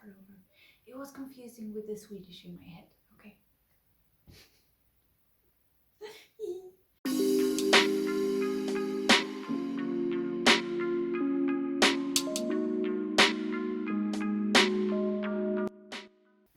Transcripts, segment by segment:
start over. It was confusing with the Swedish in my head, okay?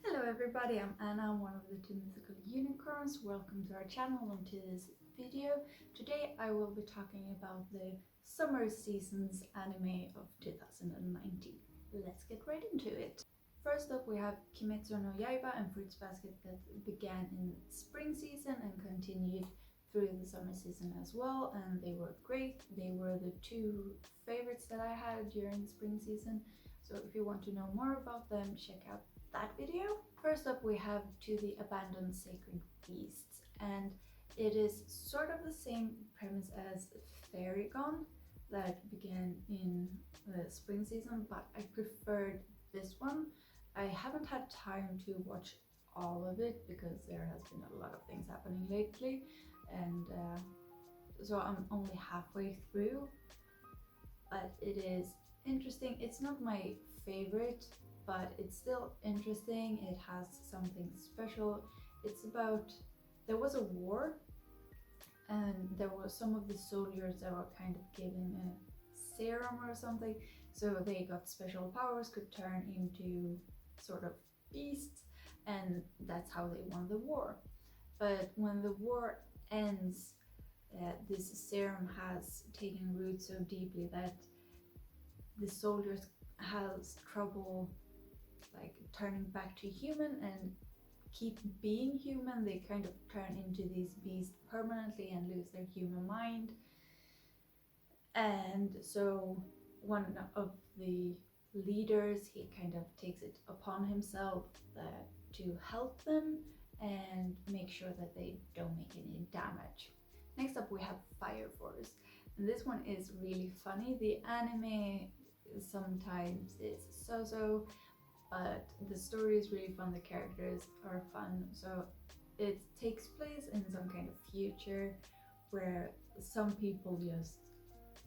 Hello everybody, I'm Anna, I'm one of the two mythical unicorns. Welcome to our channel and to this video. Today I will be talking about the summer season's anime of 2019. Let's get right into it. First up we have Kimetsu no Yaiba and Fruits Basket that began in spring season and continued through the summer season as well, and they were great. They were the two favorites that I had during the spring season, so if you want to know more about them, check out that video. First up we have To the Abandoned Sacred Beasts, and it is sort of the same premise as Fairy Gone that began in the spring season, but I preferred this one. I haven't had time to watch all of it because there has been a lot of things happening lately, and so I'm only halfway through, but it is interesting. It's not my favorite, but it's still interesting. It has something special. It's about, there was a war and there were some of the soldiers that were kind of given a serum or something, so they got special powers, could turn into sort of beasts, and that's how they won the war. But when the war ends, this serum has taken root so deeply that the soldiers has trouble like turning back to human and keep being human. They kind of turn into these beasts permanently and lose their human mind. And so one of the leaders, he kind of takes it upon himself to help them and make sure that they don't make any damage. Next up we have Fire Force, and this one is really funny. The anime sometimes is so, but the story is really fun, the characters are fun. So it takes place in some kind of future where some people just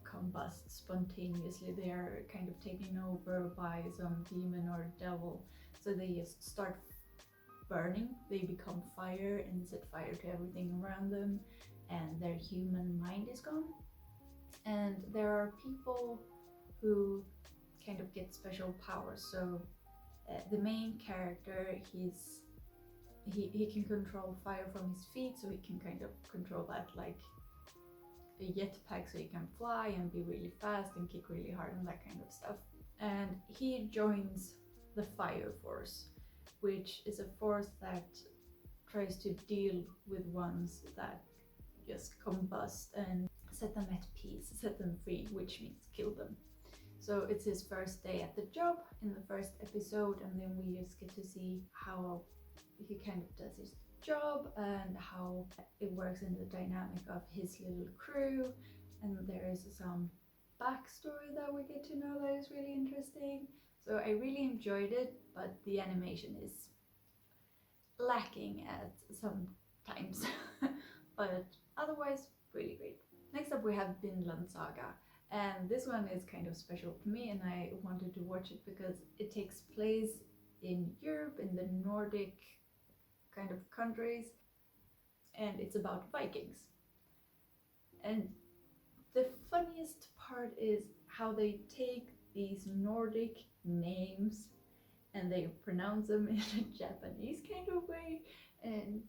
combust spontaneously. They are kind of taken over by some demon or devil, so they just start burning. They become fire and set fire to everything around them, and their human mind is gone. And there are people who kind of get special powers. So the main character, he can control fire from his feet, so he can kind of control that like a jetpack, so he can fly and be really fast and kick really hard and that kind of stuff. And he joins the Fire Force, which is a force that tries to deal with ones that just combust and set them at peace, set them free, which means kill them. So it's his first day at the job in the first episode, and then we just get to see how he kind of does his job and how it works in the dynamic of his little crew. And there is some backstory that we get to know that is really interesting. So I really enjoyed it, but the animation is lacking at some times. But otherwise really great. Next up we have Vinland Saga, and this one is kind of special to me, and I wanted to watch it because it takes place in Europe, in the Nordic kind of countries, and it's about Vikings. And the funniest part is how they take these Nordic names and they pronounce them in a Japanese kind of way, and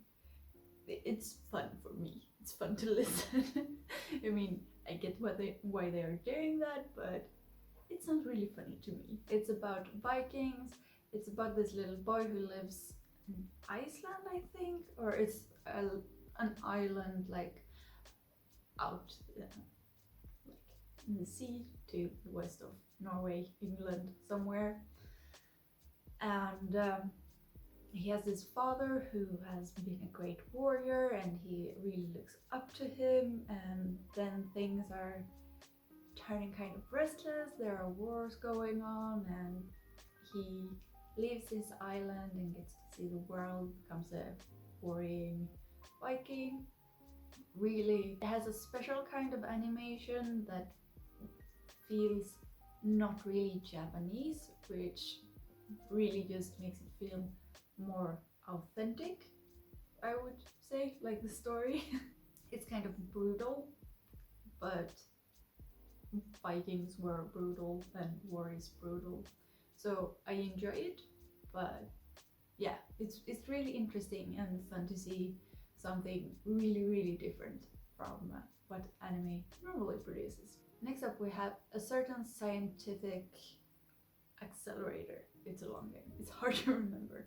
it's fun for me. It's fun to listen. I mean, I get why they are doing that, but it sounds really funny to me. It's about Vikings. It's about this little boy who lives in Iceland, I think, or it's an island like out like in the sea to the west of Norway, England, somewhere. And he has this father who has been a great warrior, and he really looks up to him, and then things are turning kind of restless. There are wars going on, and he leaves his island and gets to see the world, becomes a warring Viking. Really, it has a special kind of animation that feels not really Japanese, which really just makes it feel more authentic, I would say, like the story. It's kind of brutal, but Vikings were brutal and war is brutal. So I enjoy it, but yeah, it's really interesting and fun to see something really different from what anime normally produces. Next up we have a certain scientific accelerator. It's a long name, it's hard to remember.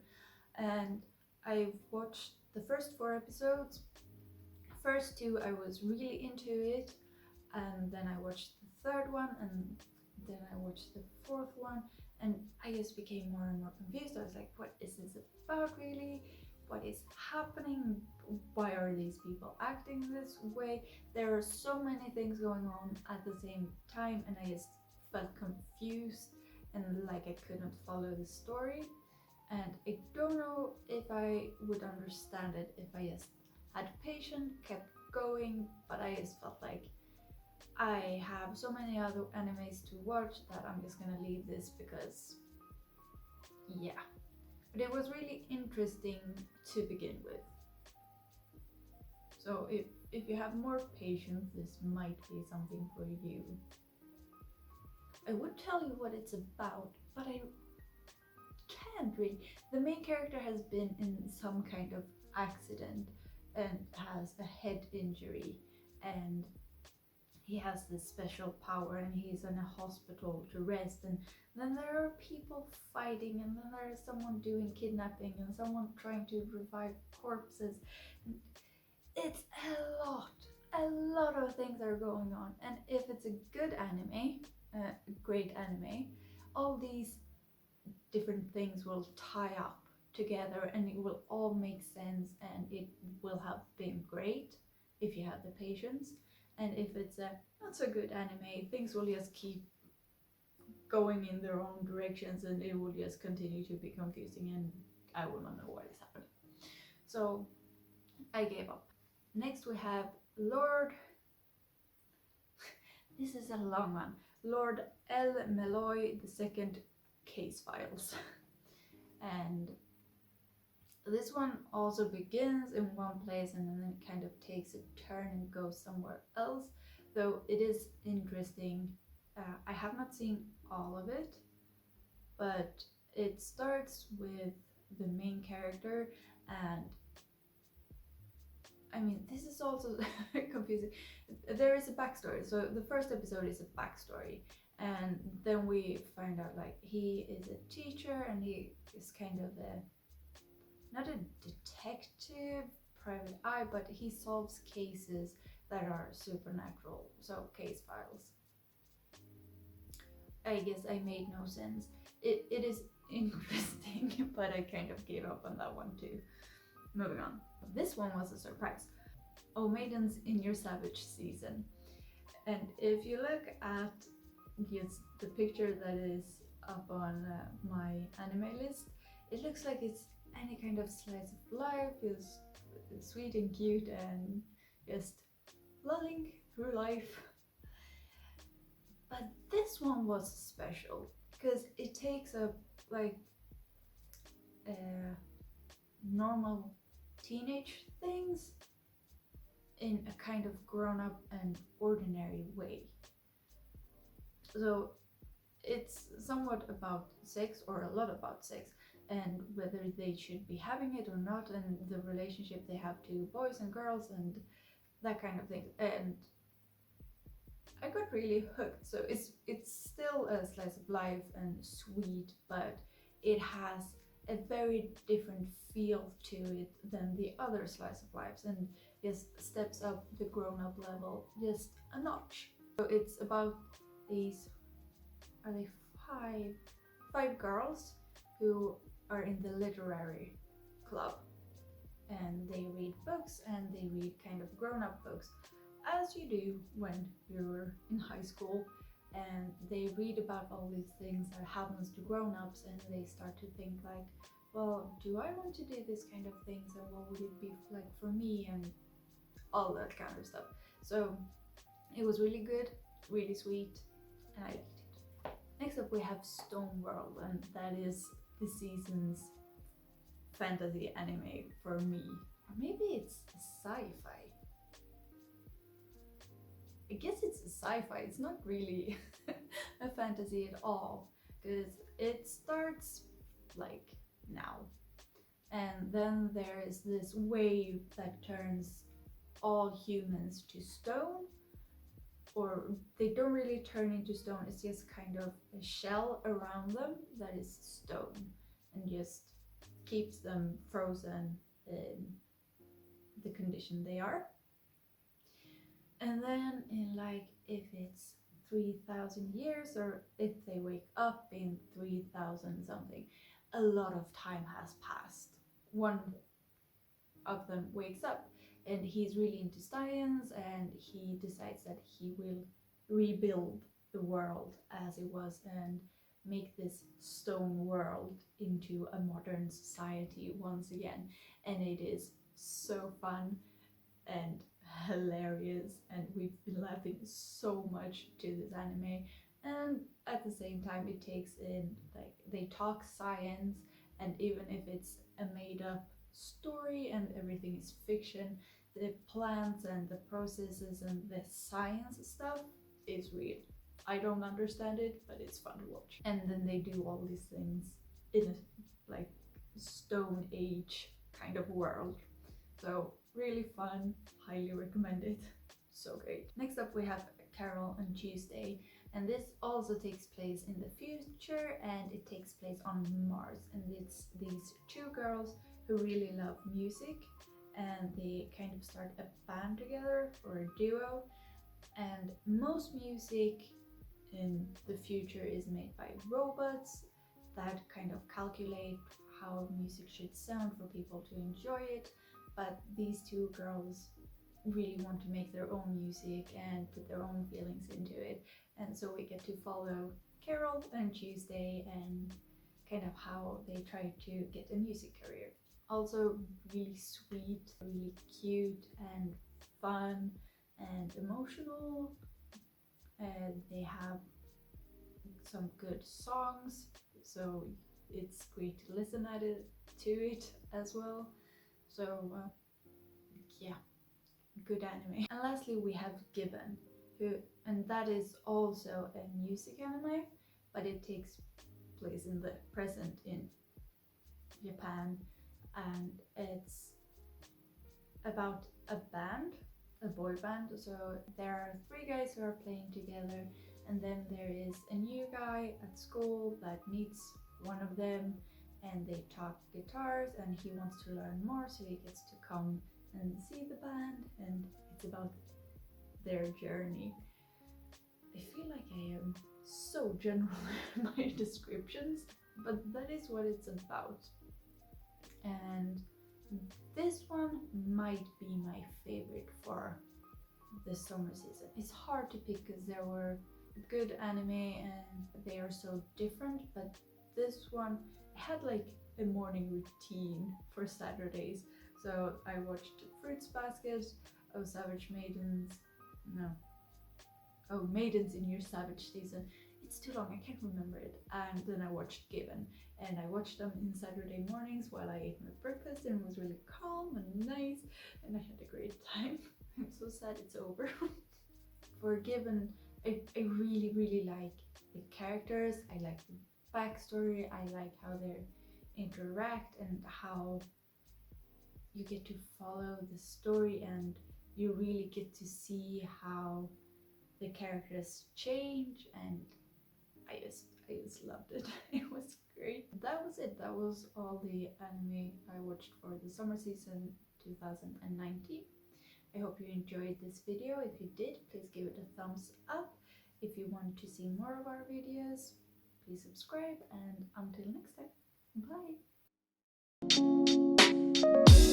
And I've watched the first 4 episodes. First two I was really into it, and then I watched the third one, and then I watched the fourth one, and I just became more and more confused. I was like, what is this about really? What is happening? Why are these people acting this way? There are so many things going on at the same time, and I just felt confused and like I couldn't follow the story. And I don't know if I would understand it if I just had patience, kept going, but I just felt like I have so many other animes to watch that I'm just gonna leave this because, yeah. But it was really interesting to begin with. So if you have more patience, this might be something for you. I would tell you what it's about, but I can't really. The main character has been in some kind of accident and has a head injury, and he has this special power, and he's in a hospital to rest, and then there are people fighting, and then there is someone doing kidnapping and someone trying to revive corpses. It's a lot of things are going on, and if it's a good anime, great anime, all these different things will tie up together and it will all make sense, and it will have been great if you have the patience. And if it's a not so good anime, things will just keep going in their own directions, and it will just continue to be confusing, and I will not know what is happening. So I gave up. Next we have this is a long one. Lor El-Melloi, the second case files. And this one also begins in one place and then it kind of takes a turn and goes somewhere else, though it is interesting. I have not seen all of it, but it starts with the main character, and I mean, this is also confusing. There is a backstory. So the first episode is a backstory, and then we find out like he is a teacher and he is kind of not a detective, private eye, but he solves cases that are supernatural. So case files. I guess I made no sense. It is interesting, but I kind of gave up on that one too. Moving on. This one was a surprise. Oh, Maidens in your Savage season. And if you look at the picture that is up on my anime list, it looks like it's any kind of slice of life. It's sweet and cute and just lulling through life. But this one was special because it takes up like normal teenage things in a kind of grown-up and ordinary way. So it's somewhat about sex, or a lot about sex, and whether they should be having it or not, and the relationship they have to boys and girls and that kind of thing. And I got really hooked. So it's still a slice of life and sweet, but it has a very different feel to it than the other slice of lives, and just steps up the grown-up level just a notch. So it's about these, are they five girls who are in the literary club, and they read books, and they read kind of grown-up books, as you do when you're in high school, and they read about all these things that happens to grown-ups, and they start to think like, well, do I want to do this kind of things, and what would it be like for me, and all that kind of stuff. So it was really good, really sweet, and I liked it. Next up we have Stoneworld, and that is the season's fantasy anime for me. Or maybe it's a sci-fi. I guess it's a sci-fi. It's not really a fantasy at all, because it starts like now. And then there is this wave that turns all humans to stone, or they don't really turn into stone, it's just kind of a shell around them that is stone and just keeps them frozen in the condition they are. And then in like, if it's 3,000 years, or if they wake up in 3,000 something, a lot of time has passed. One of them wakes up and he's really into science, and he decides that he will rebuild the world as it was and make this stone world into a modern society once again. And it is so fun and hilarious, and we've been laughing so much to this anime. And at the same time, it takes in, like, they talk science, and even if it's a made up story and everything is fiction, the plants and the processes and the science stuff is real. I don't understand it, but it's fun to watch. And then they do all these things in a like Stone Age kind of world. So really fun, highly recommend it. So great. Next up we have Carole and Tuesday, and this also takes place in the future, and it takes place on Mars. And it's these two girls who really love music, and they kind of start a band together, or a duo. And most music in the future is made by robots that kind of calculate how music should sound for people to enjoy it. But these two girls really want to make their own music and put their own feelings into it. And so we get to follow Carole and Tuesday and kind of how they try to get a music career. Also really sweet, really cute and fun and emotional. And they have some good songs, so it's great to listen to it as well. So yeah, good anime. And lastly we have Given, and that is also a music anime, but it takes place in the present in Japan, and it's about a band, a boy band. So there are three guys who are playing together, and then there is a new guy at school that meets one of them, and they talk guitars, and he wants to learn more, so he gets to come and see the band, and it's about their journey. I feel like I am so general in my descriptions, but that is what it's about. And this one might be my favorite for the summer season. It's hard to pick because there were good anime and they are so different, but this one had like a morning routine for Saturdays. So I watched Fruits Basket, Savage Maidens, Maidens in Your Savage Season. It's too long, I can't remember it. And then I watched Given, and I watched them in Saturday mornings while I ate my breakfast, and it was really calm and nice, and I had a great time. I'm so sad it's over. For Given, I really like the characters, I like the backstory, I like how they interact and how you get to follow the story, and you really get to see how the characters change, and I just loved it. It was great. That was it. That was all the anime I watched for the summer season 2019. I hope you enjoyed this video. If you did, please give it a thumbs up. If you want to see more of our videos, please subscribe, and until next time, bye!